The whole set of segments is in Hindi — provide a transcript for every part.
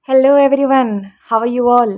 Hello everyone, how are you all.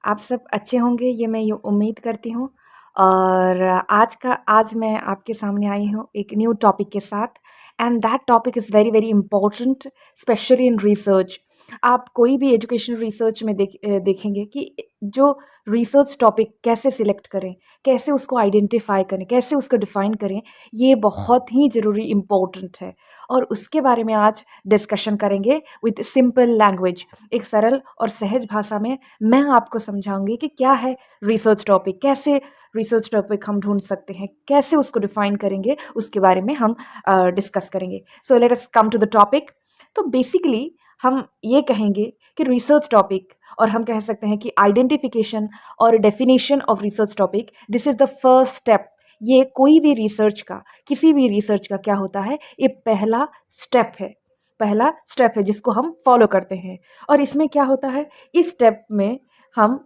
आप सब अच्छे होंगे ये मैं उम्मीद करती हूँ। और आज मैं आपके सामने आई हूँ एक न्यू टॉपिक के साथ। And that topic is very very important, specially in research. आप कोई भी एजुकेशनल रिसर्च में देखेंगे कि जो रिसर्च टॉपिक कैसे सिलेक्ट करें, कैसे उसको आइडेंटिफाई करें, कैसे उसको डिफाइन करें, ये बहुत ही ज़रूरी इम्पोर्टेंट है। और उसके बारे में आज डिस्कशन करेंगे विथ सिंपल लैंग्वेज। एक सरल और सहज भाषा में मैं आपको समझाऊंगी कि क्या है रिसर्च टॉपिक, कैसे रिसर्च टॉपिक हम ढूंढ सकते हैं, कैसे उसको डिफाइन करेंगे, उसके बारे में हम डिस्कस करेंगे। So let us come to the topic. तो बेसिकली हम ये कहेंगे कि रिसर्च टॉपिक, और हम कह सकते हैं कि आइडेंटिफिकेशन और definition of research topic, this is the first step. ये कोई भी रिसर्च का, किसी भी रिसर्च का क्या होता है, ये पहला स्टेप है जिसको हम फॉलो करते हैं। और इसमें क्या होता है, इस स्टेप में हम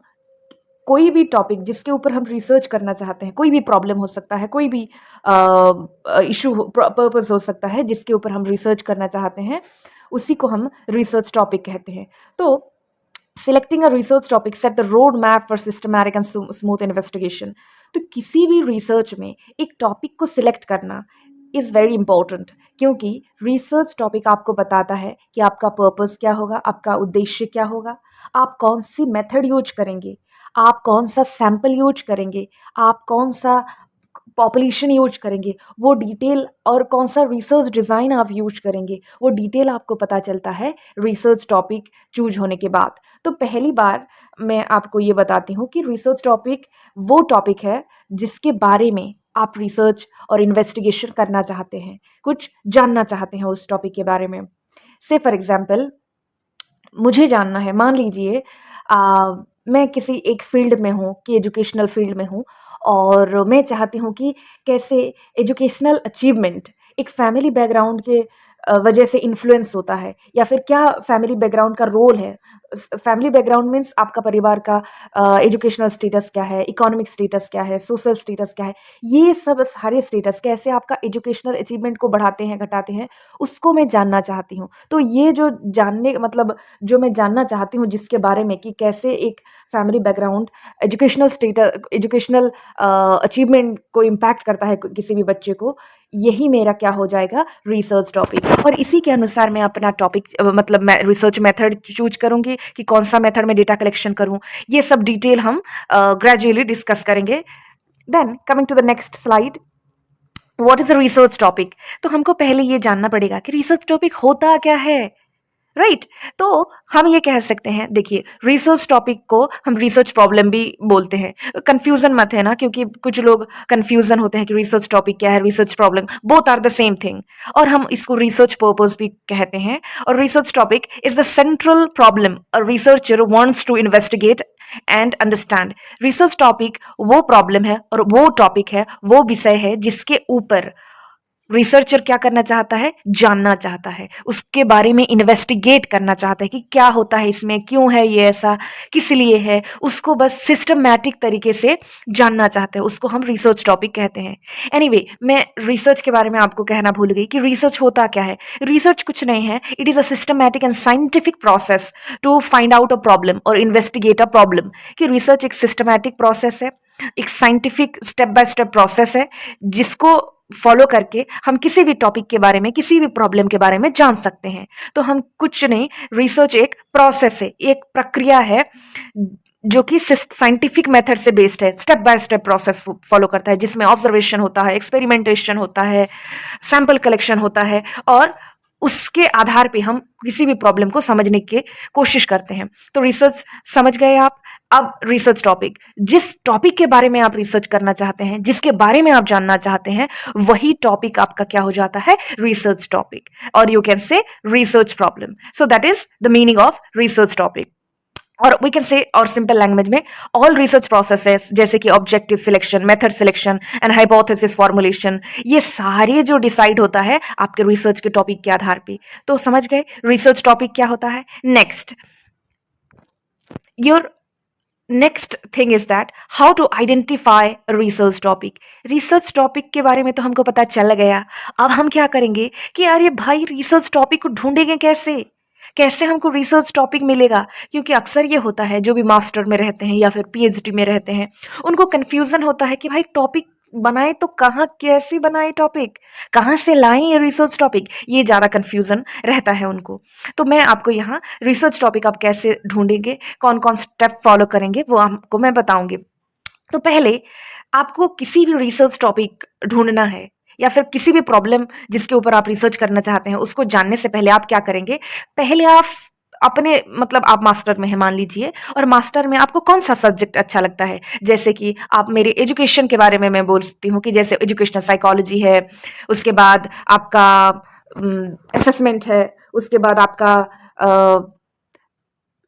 कोई भी टॉपिक जिसके ऊपर हम रिसर्च करना चाहते हैं, कोई भी प्रॉब्लम हो सकता है, कोई भी इशू पर्पस हो सकता है जिसके ऊपर हम रिसर्च करना चाहते हैं, उसी को हम रिसर्च टॉपिक कहते हैं। तो selecting a research topic set the road map for systematic and smooth investigation. तो किसी भी रिसर्च में एक टॉपिक को सिलेक्ट करना इज़ वेरी इंपॉर्टेंट, क्योंकि रिसर्च टॉपिक आपको बताता है कि आपका पर्पस क्या होगा, आपका उद्देश्य क्या होगा, आप कौन सी मेथड यूज करेंगे, आप कौन सा सैंपल यूज करेंगे, आप कौन सा पॉपुलेशन यूज करेंगे, वो डिटेल, और कौन सा रिसर्च डिज़ाइन आप यूज करेंगे, वो डिटेल आपको पता चलता है रिसर्च टॉपिक चूज होने के बाद। तो पहली बार मैं आपको ये बताती हूँ कि रिसर्च टॉपिक वो टॉपिक है जिसके बारे में आप रिसर्च और इन्वेस्टिगेशन करना चाहते हैं, कुछ जानना चाहते हैं उस टॉपिक के बारे में। से फॉर एग्जाम्पल, मुझे जानना है, मान लीजिए मैं किसी एक फील्ड में हूँ, कि एजुकेशनल फील्ड में हूँ, और मैं चाहती हूँ कि कैसे एजुकेशनल अचीवमेंट एक फैमिली बैकग्राउंड के वजह से इन्फ्लुएंस होता है, या फिर क्या फैमिली बैकग्राउंड का रोल है। फैमिली बैकग्राउंड मीन्स आपका परिवार का एजुकेशनल स्टेटस क्या है, इकोनॉमिक स्टेटस क्या है, सोशल स्टेटस क्या है, ये सब सारे स्टेटस कैसे आपका एजुकेशनल अचीवमेंट को बढ़ाते हैं, घटाते हैं, उसको मैं जानना चाहती हूँ। तो ये जो जानने मतलब जो मैं जानना चाहती हूँ जिसके बारे में, कि कैसे एक फैमिली बैकग्राउंड एजुकेशनल अचीवमेंट को इम्पैक्ट करता है किसी भी बच्चे को, यही मेरा क्या हो जाएगा, रिसर्च टॉपिक। और इसी के अनुसार मैं अपना टॉपिक मतलब मैं रिसर्च मेथड चूज करूँगी कि कौन सा मेथड में डेटा कलेक्शन करूँ। ये सब डिटेल हम ग्रेजुअली डिस्कस करेंगे। Then coming to the next slide, what is a research topic. तो हमको पहले ये जानना पड़ेगा कि रिसर्च टॉपिक होता क्या है, राइट। तो हम ये कह सकते हैं, देखिए रिसर्च टॉपिक को हम रिसर्च प्रॉब्लम भी बोलते हैं। कंफ्यूजन मत है ना, क्योंकि कुछ लोग कंफ्यूजन होते हैं कि रिसर्च टॉपिक क्या है, research problem, both are the same thing. और हम इसको रिसर्च पर्पस भी कहते हैं। और research topic is the central problem a researcher wants to investigate and understand. Research topic वो प्रॉब्लम है और वो टॉपिक है, वो विषय है जिसके ऊपर रिसर्चर क्या करना चाहता है, जानना चाहता है, उसके बारे में इन्वेस्टिगेट करना चाहता है कि क्या होता है इसमें, क्यों है ये ऐसा, किस लिए है, उसको बस सिस्टमैटिक तरीके से जानना चाहते हैं, उसको हम रिसर्च टॉपिक कहते हैं। एनीवे, मैं रिसर्च के बारे में आपको कहना भूल गई कि रिसर्च होता क्या है। रिसर्च कुछ नहीं है, it is a systematic and scientific process to find out a problem और इन्वेस्टिगेट अ प्रॉब्लम। कि रिसर्च एक सिस्टमैटिक प्रोसेस है, एक scientific step by step process है, जिसको फॉलो करके हम किसी भी टॉपिक के बारे में, किसी भी प्रॉब्लम के बारे में जान सकते हैं। तो हम कुछ नहीं, रिसर्च एक प्रोसेस है, एक प्रक्रिया है जो कि साइंटिफिक मेथड से बेस्ड है, step by step process follow करता है, जिसमें ऑब्जर्वेशन होता है, एक्सपेरिमेंटेशन होता है, सैंपल कलेक्शन होता है, और उसके आधार पे हम किसी भी प्रॉब्लम को समझने की कोशिश करते हैं। तो रिसर्च समझ गए आप। अब रिसर्च टॉपिक, जिस टॉपिक के बारे में आप रिसर्च करना चाहते हैं, जिसके बारे में आप जानना चाहते हैं, वही टॉपिक आपका क्या हो जाता है, रिसर्च टॉपिक। और you can say research problem. So that is the meaning of research topic. और वी कैन से, और सिंपल लैंग्वेज में, ऑल रिसर्च प्रोसेसेस जैसे कि objective selection, method selection and hypothesis formulation, ये सारे जो डिसाइड होता है आपके रिसर्च के टॉपिक के आधार पे। तो समझ गए रिसर्च टॉपिक क्या होता है। Next, your next thing is that how to identify research topic. Research topic के बारे में तो हमको पता चल गया। अब हम क्या करेंगे कि यार ये भाई रिसर्च टॉपिक को ढूंढेंगे कैसे, कैसे हमको रिसर्च टॉपिक मिलेगा, क्योंकि अक्सर ये होता है जो भी मास्टर में रहते हैं या फिर पीएचडी में रहते हैं, उनको कन्फ्यूज़न होता है कि भाई टॉपिक बनाए तो कहाँ कैसे बनाए टॉपिक, कहाँ से लाएं ये रिसर्च टॉपिक, ये ज़्यादा कन्फ्यूज़न रहता है उनको। तो मैं आपको यहाँ रिसर्च टॉपिक आप कैसे ढूंढेंगे, कौन कौन स्टेप फॉलो करेंगे, वो आपको मैं बताऊंगी। तो पहले आपको किसी भी रिसर्च टॉपिक ढूंढना है या फिर किसी भी प्रॉब्लम जिसके ऊपर आप रिसर्च करना चाहते हैं उसको जानने से पहले आप क्या करेंगे, पहले आप अपने मतलब आप मास्टर में है मान लीजिए, और मास्टर में आपको कौन सा सब्जेक्ट अच्छा लगता है। जैसे कि आप मेरे एजुकेशन के बारे में मैं बोलती हूँ कि जैसे एजुकेशनल साइकोलॉजी है, उसके बाद आपका असेसमेंट है, उसके बाद आपका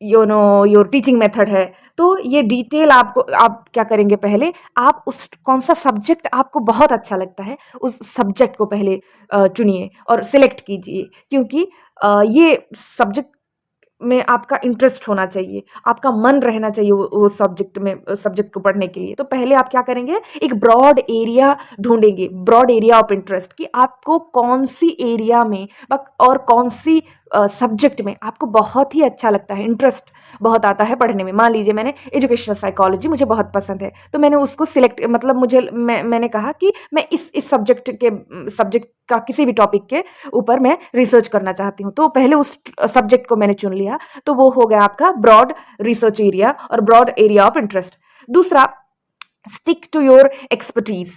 योर टीचिंग मेथड है। तो ये डिटेल आपको आप क्या करेंगे, पहले आप उस कौन सा सब्जेक्ट आपको बहुत अच्छा लगता है उस सब्जेक्ट को पहले चुनिए और सिलेक्ट कीजिए, क्योंकि ये सब्जेक्ट में आपका इंटरेस्ट होना चाहिए, आपका मन रहना चाहिए वो सब्जेक्ट में सब्जेक्ट को पढ़ने के लिए। तो पहले आप क्या करेंगे, एक ब्रॉड एरिया ढूंढेंगे, ब्रॉड एरिया ऑफ इंटरेस्ट, कि आपको कौन सी एरिया में और कौन सी सब्जेक्ट में आपको बहुत ही अच्छा लगता है, इंटरेस्ट बहुत आता है पढ़ने में। मान लीजिए मैंने एजुकेशनल साइकोलॉजी मुझे बहुत पसंद है, तो मैंने उसको सिलेक्ट मतलब मैंने कहा कि मैं इस सब्जेक्ट का किसी भी टॉपिक के ऊपर मैं रिसर्च करना चाहती हूँ। तो पहले उस सब्जेक्ट को मैंने चुन लिया, तो वो हो गया आपका ब्रॉड रिसर्च एरिया और ब्रॉड एरिया ऑफ इंटरेस्ट। दूसरा, स्टिक टू योर एक्सपर्टीज।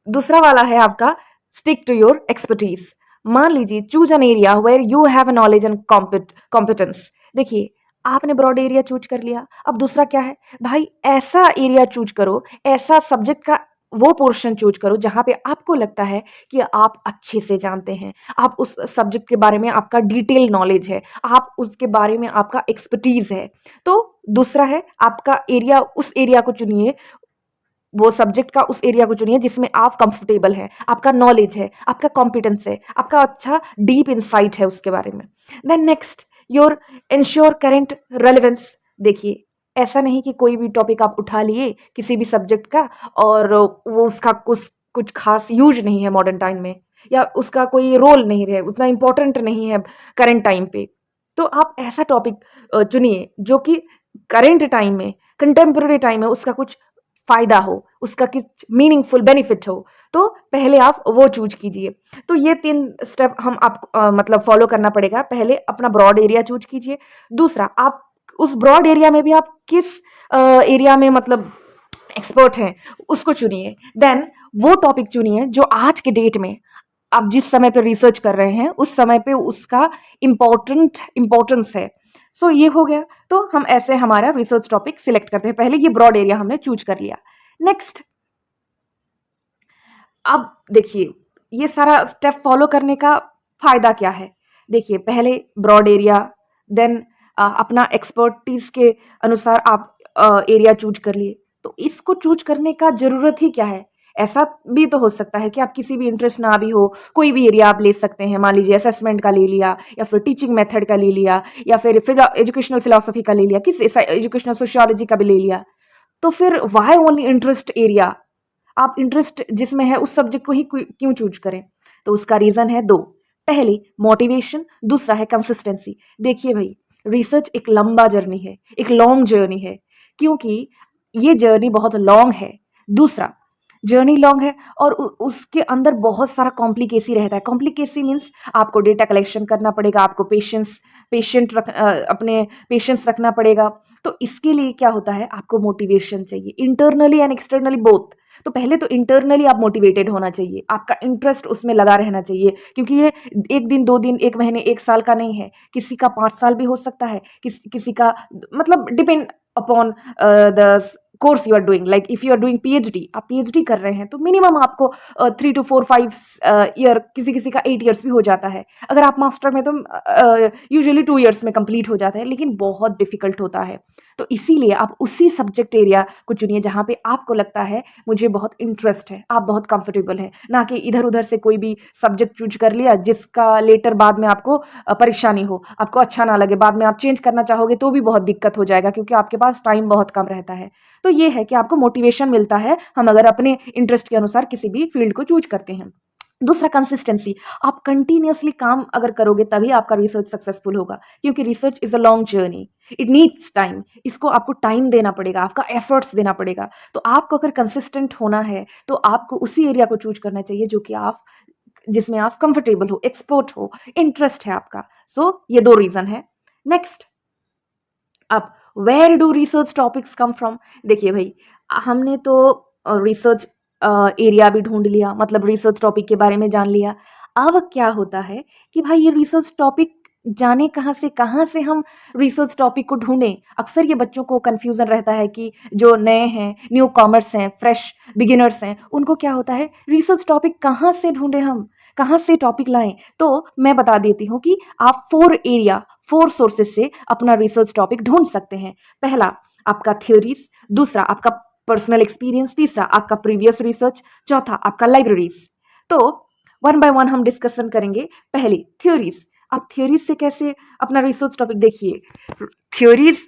दूसरा वाला है आपका स्टिक टू योर एक्सपर्टीज। मान लीजिए choose an area where you have knowledge and competence. देखिए आपने ब्रॉड एरिया चूज कर लिया, अब दूसरा क्या है भाई, ऐसा एरिया चूज करो, ऐसा सब्जेक्ट का वो पोर्शन चूज करो जहां पे आपको लगता है कि आप अच्छे से जानते हैं, आप उस सब्जेक्ट के बारे में आपका डिटेल नॉलेज है, आप उसके बारे में आपका एक्सपर्टीज है। तो दूसरा है आपका एरिया, उस एरिया को चुनिए, वो सब्जेक्ट का उस एरिया को चुनिए जिसमें आप कंफर्टेबल हैं, आपका नॉलेज है, आपका कॉम्पिटेंस है, आपका अच्छा डीप इंसाइट है उसके बारे में। Then next, your ensure current relevance. देखिए ऐसा नहीं कि कोई भी टॉपिक आप उठा लिए किसी भी सब्जेक्ट का और वो उसका कुछ खास यूज नहीं है मॉडर्न टाइम में, या उसका कोई रोल नहीं रहे, उतना इंपॉर्टेंट नहीं है करंट टाइम पे। तो आप ऐसा टॉपिक चुनिए जो कि करेंट टाइम में, कंटेम्प्रेरी टाइम में उसका कुछ फायदा हो, उसका कुछ मीनिंगफुल बेनिफिट हो। तो पहले आप वो चूज कीजिए। तो ये 3 स्टेप हम आप मतलब फॉलो करना पड़ेगा। पहले अपना ब्रॉड एरिया चूज कीजिए। दूसरा, आप उस ब्रॉड एरिया में भी आप किस एरिया में मतलब एक्सपर्ट हैं उसको चुनिए। देन वो टॉपिक चुनिए जो आज के डेट में आप जिस समय पे रिसर्च कर रहे हैं उस समय पे उसका इम्पोर्टेंस है। सो ये हो गया। तो हम ऐसे हमारा रिसर्च टॉपिक सिलेक्ट करते हैं। पहले ये ब्रॉड एरिया हमने चूज कर लिया। नेक्स्ट, अब देखिए ये सारा स्टेप फॉलो करने का फायदा क्या है। देखिए पहले ब्रॉड एरिया, देन अपना एक्सपर्टीज के अनुसार आप एरिया चूज कर लिए। तो इसको चूज करने का जरूरत ही क्या है, ऐसा भी तो हो सकता है कि आप किसी भी इंटरेस्ट ना भी हो, कोई भी एरिया आप ले सकते हैं। मान लीजिए असेसमेंट का ले लिया, या फिर टीचिंग मेथड का ले लिया, या फिर एजुकेशनल फिलोसफी का ले लिया, किस एजुकेशनल सोशियोलॉजी का भी ले लिया। तो फिर वाई ओनली इंटरेस्ट एरिया, आप इंटरेस्ट जिसमें है उस सब्जेक्ट को ही क्यों चूज करें। तो उसका रीजन है 2। पहली मोटिवेशन, दूसरा है कंसिस्टेंसी। देखिए भाई रिसर्च एक लंबा जर्नी है, एक लॉन्ग जर्नी है, क्योंकि ये जर्नी बहुत लॉन्ग है। दूसरा, जर्नी लॉन्ग है और उसके अंदर बहुत सारा कॉम्प्लिकेसी रहता है। कॉम्प्लिकेसी मीन्स आपको डेटा कलेक्शन करना पड़ेगा, आपको अपने पेशेंस रखना पड़ेगा। तो इसके लिए क्या होता है, आपको मोटिवेशन चाहिए, इंटरनली एंड एक्सटर्नली बोथ। तो पहले तो इंटरनली आप मोटिवेटेड होना चाहिए, आपका इंटरेस्ट उसमें लगा रहना चाहिए, क्योंकि ये 1 दिन 2 दिन 1 महीने 1 साल का नहीं है, किसी का 5 साल भी हो सकता है, किसी का मतलब depend upon the course you are doing. Like if you are doing PhD, आप पीएचडी कर रहे हैं तो मिनिमम आपको 3 to 4 5 ईयर, किसी किसी का 8 ईयर्स भी हो जाता है। अगर आप मास्टर में तो यूजुअली 2 ईयर्स में कंप्लीट हो जाता है, लेकिन बहुत डिफिकल्ट होता है। तो इसीलिए आप उसी सब्जेक्ट एरिया को चुनिए जहाँ पे आपको लगता है मुझे बहुत इंटरेस्ट है, आप बहुत कंफर्टेबल हैं, ना कि इधर उधर से कोई भी सब्जेक्ट चूज कर लिया जिसका लेटर बाद में आपको परेशानी हो, आपको अच्छा ना लगे, बाद में आप चेंज करना चाहोगे तो भी बहुत दिक्कत हो जाएगा, क्योंकि आपके पास टाइम बहुत कम रहता है। तो ये है कि आपको मोटिवेशन मिलता है हम अगर अपने इंटरेस्ट के अनुसार किसी भी फील्ड को चूज करते हैं। दूसरा कंसिस्टेंसी, आप कंटिन्यूअसली काम अगर करोगे तभी आपका रिसर्च सक्सेसफुल होगा, क्योंकि research is a long journey, it needs time. इसको आपको टाइम देना पड़ेगा, आपका एफर्ट्स देना पड़ेगा। तो आपको अगर कंसिस्टेंट होना है तो आपको उसी एरिया को चूज करना चाहिए जो कि आप जिसमें आप कंफर्टेबल हो, एक्सपर्ट हो, इंटरेस्ट है आपका। सो ये दो रीजन है। नेक्स्ट, अब where do research topics come from. देखिए भाई, हमने तो रिसर्च एरिया भी ढूंढ लिया, मतलब रिसर्च टॉपिक के बारे में जान लिया। अब क्या होता है कि भाई ये रिसर्च टॉपिक जाने कहाँ से हम रिसर्च टॉपिक को ढूंढें। अक्सर ये बच्चों को कंफ्यूजन रहता है कि जो नए हैं, न्यू कॉमर्स हैं, फ्रेश बिगिनर्स हैं, उनको क्या होता है रिसर्च टॉपिक कहाँ से ढूंढें, हम कहाँ से टॉपिक लाएं। तो मैं बता देती हूँ कि आप 4 सोर्सेस से अपना रिसर्च टॉपिक ढूंढ सकते हैं। पहला आपका थ्योरीज, दूसरा आपका पर्सनल एक्सपीरियंस, तीसरा आपका प्रीवियस रिसर्च, चौथा आपका लाइब्रेरीज। तो वन बाय वन हम डिस्कशन करेंगे। पहली थ्योरीज। आप थ्योरीज से कैसे अपना रिसर्च टॉपिक, देखिए थ्योरीज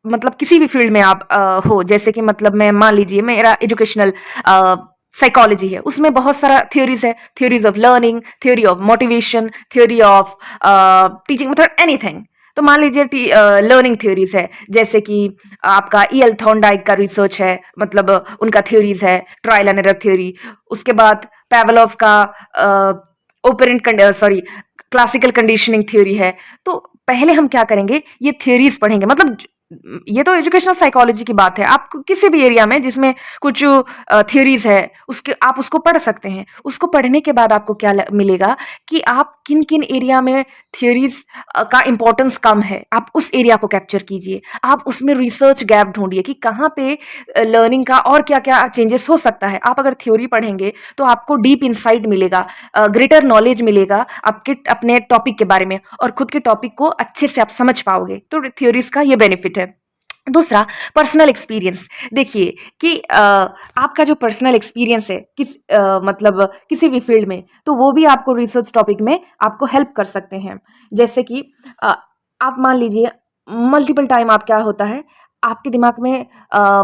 मतलब किसी भी फील्ड में आप हो, जैसे कि मतलब मैं मान लीजिए मेरा एजुकेशनल साइकोलॉजी है, उसमें बहुत सारा थ्योरीज है, theories of learning, theory of motivation, theory of teaching, मतलब एनीथिंग। तो मान लीजिए लर्निंग थ्योरीज है, जैसे कि आपका ईएल थॉर्नडाइक का रिसर्च है, मतलब उनका थ्योरीज है, ट्रायल एंड एरर थ्योरी। उसके बाद पैवलोव का operant sorry classical conditioning theory है। तो पहले हम क्या करेंगे, ये थ्योरीज पढ़ेंगे, मतलब ये तो एजुकेशनल साइकोलॉजी की बात है। आप किसी भी एरिया में जिसमें कुछ थ्योरीज है, उसके आप उसको पढ़ सकते हैं। उसको पढ़ने के बाद आपको क्या मिलेगा कि आप किन किन एरिया में थ्योरीज का इंपॉर्टेंस कम है, आप उस एरिया को कैप्चर कीजिए। आप उसमें रिसर्च गैप ढूंढिए कि कहाँ पे लर्निंग का और क्या क्या चेंजेस हो सकता है। आप अगर थ्योरी पढ़ेंगे तो आपको डीप इंसाइट मिलेगा, ग्रेटर नॉलेज मिलेगा आपके अपने टॉपिक के बारे में, और खुद के टॉपिक को अच्छे से आप समझ पाओगे। तो थ्योरीज का ये बेनिफिट है। दूसरा, पर्सनल एक्सपीरियंस। देखिए कि आपका जो पर्सनल एक्सपीरियंस है मतलब किसी भी फील्ड में, तो वो भी आपको रिसर्च टॉपिक में आपको हेल्प कर सकते हैं। जैसे कि अ, आप मान लीजिए मल्टीपल टाइम आप क्या होता है, आपके दिमाग में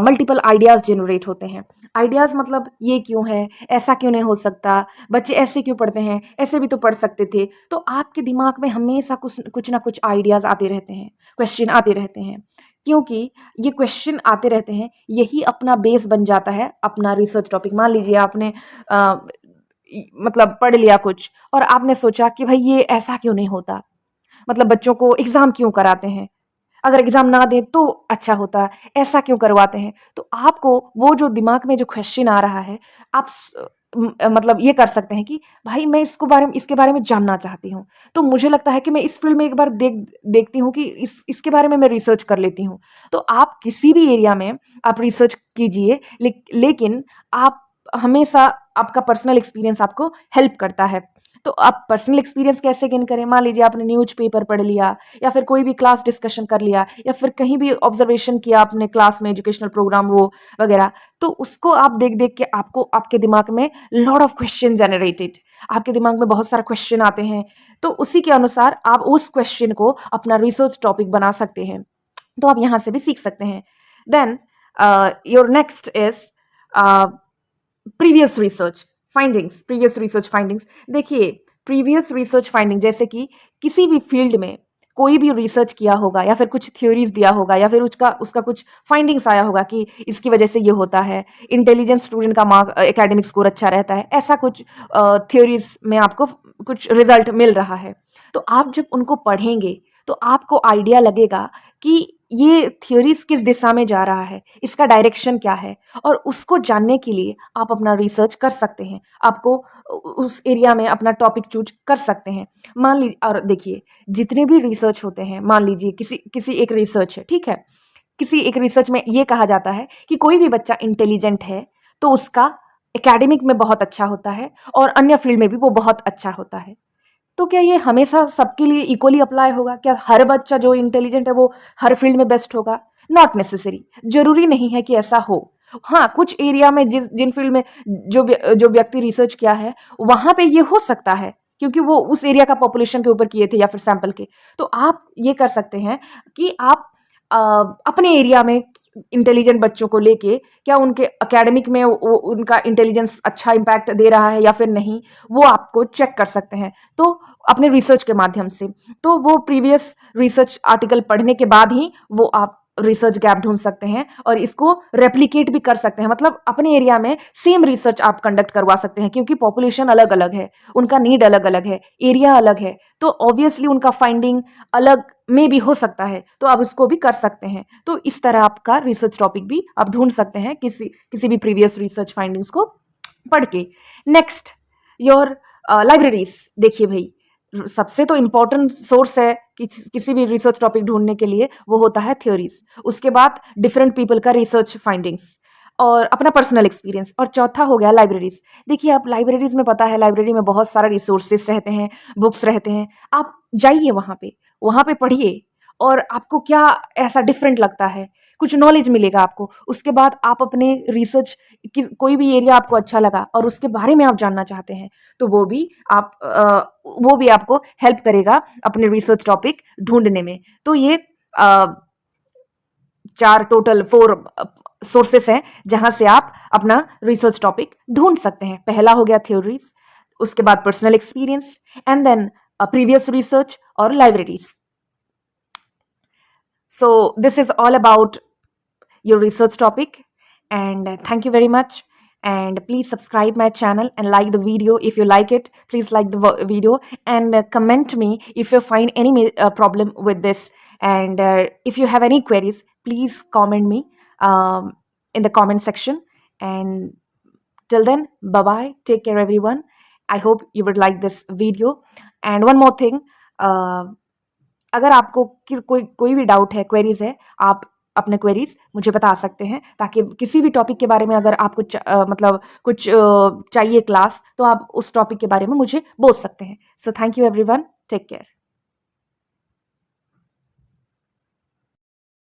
मल्टीपल आइडियाज जनरेट होते हैं। आइडियाज मतलब ये क्यों है, ऐसा क्यों नहीं हो सकता, बच्चे ऐसे क्यों पढ़ते हैं, ऐसे भी तो पढ़ सकते थे। तो आपके दिमाग में हमेशा कुछ कुछ ना कुछ आइडियाज आते रहते हैं, क्वेश्चन आते रहते हैं, क्योंकि ये क्वेश्चन आते रहते हैं, यही अपना बेस बन जाता है अपना रिसर्च टॉपिक। मान लीजिए आपने अ, मतलब पढ़ लिया कुछ, और आपने सोचा कि भाई ये ऐसा क्यों नहीं होता, मतलब बच्चों को एग्जाम क्यों कराते हैं, अगर एग्जाम ना दें तो अच्छा होता, ऐसा क्यों करवाते हैं। तो आपको वो जो दिमाग में जो क्वेश्चन आ रहा है, आप मतलब ये कर सकते हैं कि भाई मैं इसके बारे में जानना चाहती हूँ। तो मुझे लगता है कि मैं इस फील्ड में एक बार देखती हूँ कि इसके बारे में मैं रिसर्च कर लेती हूँ। तो आप किसी भी एरिया में आप रिसर्च कीजिए, लेकिन आप हमेशा आपका पर्सनल एक्सपीरियंस आपको हेल्प करता है। तो आप पर्सनल एक्सपीरियंस कैसे गेन करें, मान लीजिए आपने न्यूज़पेपर पढ़ लिया, या फिर कोई भी क्लास डिस्कशन कर लिया, या फिर कहीं भी ऑब्जर्वेशन किया आपने क्लास में, एजुकेशनल प्रोग्राम वो वगैरह। तो उसको आप देख देख के आपको आपके दिमाग में लॉट ऑफ क्वेश्चन जनरेटेड, आपके दिमाग में बहुत सारा क्वेश्चन आते हैं। तो उसी के अनुसार आप उस क्वेश्चन को अपना रिसर्च टॉपिक बना सकते हैं। तो आप यहाँ से भी सीख सकते हैं। Then your next is previous research findings. देखिए प्रीवियस रिसर्च फाइंडिंग, जैसे कि किसी भी फील्ड में कोई भी रिसर्च किया होगा, या फिर कुछ थ्योरीज दिया होगा, या फिर उसका उसका कुछ फाइंडिंग्स आया होगा कि इसकी वजह से ये होता है, इंटेलिजेंट स्टूडेंट का मार्क एकेडमिक स्कोर अच्छा रहता है, ऐसा कुछ थ्योरीज में आपको कुछ रिजल्ट मिल रहा है। तो आप जब उनको पढ़ेंगे तो आपको आइडिया लगेगा कि ये थ्योरीज किस दिशा में जा रहा है, इसका डायरेक्शन क्या है, और उसको जानने के लिए आप अपना रिसर्च कर सकते हैं। आपको उस एरिया में अपना टॉपिक चूज कर सकते हैं। मान लीजिए, और देखिए जितने भी रिसर्च होते हैं, मान लीजिए किसी किसी एक रिसर्च है, ठीक है, किसी एक रिसर्च में ये कहा जाता है कि कोई भी बच्चा इंटेलिजेंट है तो उसका एकेडमिक में बहुत अच्छा होता है, और अन्य फील्ड में भी वो बहुत अच्छा होता है। तो क्या ये हमेशा सबके लिए इक्वली अप्लाई होगा? क्या हर बच्चा जो इंटेलिजेंट है वो हर फील्ड में बेस्ट होगा? नॉट नेसेसरी, जरूरी नहीं है कि ऐसा हो। हाँ, कुछ एरिया में जिन फील्ड में जो व्यक्ति रिसर्च किया है, वहां पे ये हो सकता है, क्योंकि वो उस एरिया का पॉपुलेशन के ऊपर किए थे, या फिर सैंपल के। तो आप ये कर सकते हैं कि आप अपने एरिया में इंटेलिजेंट बच्चों को लेके क्या उनके एकेडमिक में वो उनका इंटेलिजेंस अच्छा इम्पैक्ट दे रहा है या फिर नहीं, वो आपको चेक कर सकते हैं तो अपने रिसर्च के माध्यम से। तो वो प्रीवियस रिसर्च आर्टिकल पढ़ने के बाद ही वो आप रिसर्च गैप ढूंढ सकते हैं और इसको रेप्लिकेट भी कर सकते हैं, मतलब अपने एरिया में सेम रिसर्च आप कंडक्ट करवा सकते हैं, क्योंकि पॉपुलेशन अलग अलग है, उनका नीड अलग अलग है, एरिया अलग है, तो ऑब्वियसली उनका फाइंडिंग अलग में भी हो सकता है, तो आप उसको भी कर सकते हैं। तो इस तरह आपका रिसर्च टॉपिक भी आप ढूंढ सकते हैं किसी भी प्रीवियस रिसर्च फाइंडिंग्स को पढ़ के। Next, your libraries. देखिए भाई, सबसे तो इम्पोर्टेंट सोर्स है किसी भी रिसर्च टॉपिक ढूंढने के लिए, वो होता है थ्योरीज, उसके बाद डिफरेंट पीपल का रिसर्च फाइंडिंग्स और अपना पर्सनल एक्सपीरियंस, और चौथा हो गया लाइब्रेरीज। देखिए, आप लाइब्रेरीज में पता है लाइब्रेरी में बहुत सारा रिसोर्सेस रहते हैं, बुक्स रहते हैं, आप जाइए वहाँ पे पढ़िए और आपको क्या ऐसा डिफरेंट लगता है, कुछ नॉलेज मिलेगा आपको। उसके बाद आप अपने रिसर्च कोई भी एरिया आपको अच्छा लगा और उसके बारे में आप जानना चाहते हैं, तो वो भी आपको हेल्प करेगा अपने रिसर्च टॉपिक ढूंढने में। तो ये चार टोटल 4 सोर्सेस हैं जहां से आप अपना रिसर्च टॉपिक ढूंढ सकते हैं। पहला हो गया थ्योरीज, उसके बाद personal experience, and then previous research और libraries. So this is all about your research topic, and thank you very much, and please subscribe my channel and like the video if you like it. Please like the video and comment me if you find any problem with this, and if you have any queries, please comment me in the comment section. And till then, bye bye, take care everyone. I hope you would like this video. And one more thing, अगर आपको कोई भी डाउट है, क्वेरीज है, आप अपने क्वेरीज मुझे बता सकते हैं, ताकि किसी भी टॉपिक के बारे में अगर आपको मतलब कुछ चाहिए क्लास, तो आप उस टॉपिक के बारे में मुझे बोल सकते हैं। So thank you everyone, take care.